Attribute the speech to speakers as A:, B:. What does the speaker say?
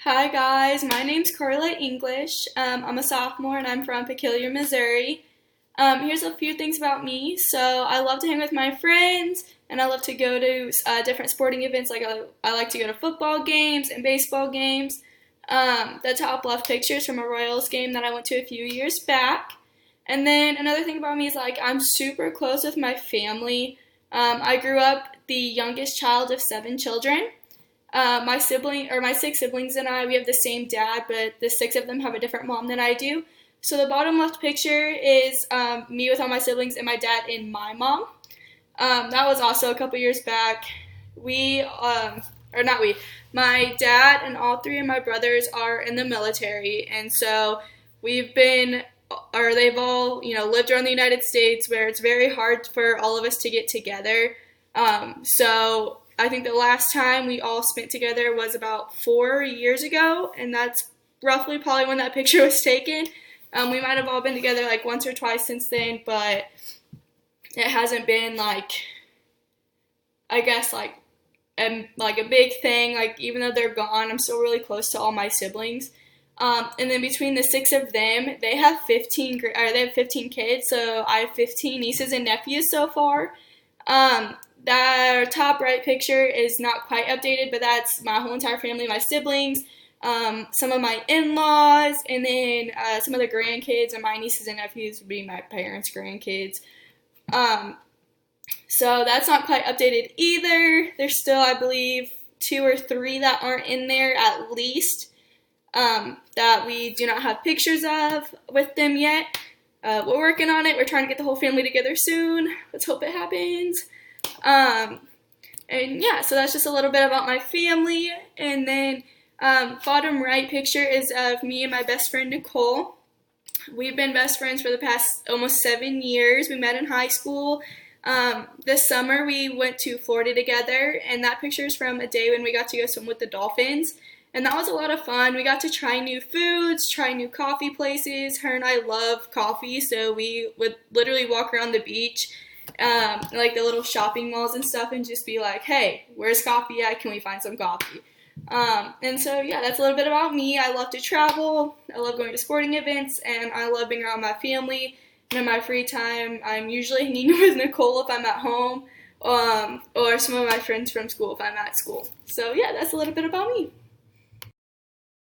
A: Hi guys, my name's Carla English. I'm a sophomore and I'm from Peculiar, Missouri. Here's a few things about me. So I love to hang with my friends and I love to go to different sporting events. I like to go to football games and baseball games. The top left picture is from a Royals game that I went to a few years back. And then another thing about me is I'm super close with my family. I grew up the youngest child of 7 children. My 6 siblings and I, we have the same dad, but the 6 of them have a different mom than I do. So the bottom left picture is me with all my siblings and my dad and my mom. That was also a couple years back. My dad and all 3 of my brothers are in the military, and so they've all, lived around the United States where it's very hard for all of us to get together. So I think the last time we all spent together was about 4 years ago, and that's roughly probably when that picture was taken. We might have all been together once or twice since then, but it hasn't been a big thing. Even though they're gone, I'm still really close to all my siblings. And then between the 6 of them, they have 15 kids, so I have 15 nieces and nephews so far. That top right picture is not quite updated, but that's my whole entire family, my siblings, some of my in-laws, and then some of the grandkids, and my nieces and nephews would be my parents' grandkids. So that's not quite updated either. There's still, I believe, 2 or 3 that aren't in there at least, that we do not have pictures of with them yet. We're working on it. We're trying to get the whole family together soon. Let's hope it happens. And yeah, so that's just a little bit about my family. And then bottom right picture is of me and my best friend Nicole. We've been best friends for the past almost 7 years. We met in high school. This summer we went to Florida together, and that picture is from a day when we got to go swim with the dolphins. And that was a lot of fun. We got to try new foods, try new coffee places. Her and I love coffee, so we would literally walk around the beach, the little shopping malls and stuff, and just be like, hey, where's coffee at? Can we find some coffee? And so, yeah, that's a little bit about me. I love to travel. I love going to sporting events, and I love being around my family. And in my free time, I'm usually hanging with Nicole if I'm at home, or some of my friends from school if I'm at school. So, yeah, that's a little bit about me.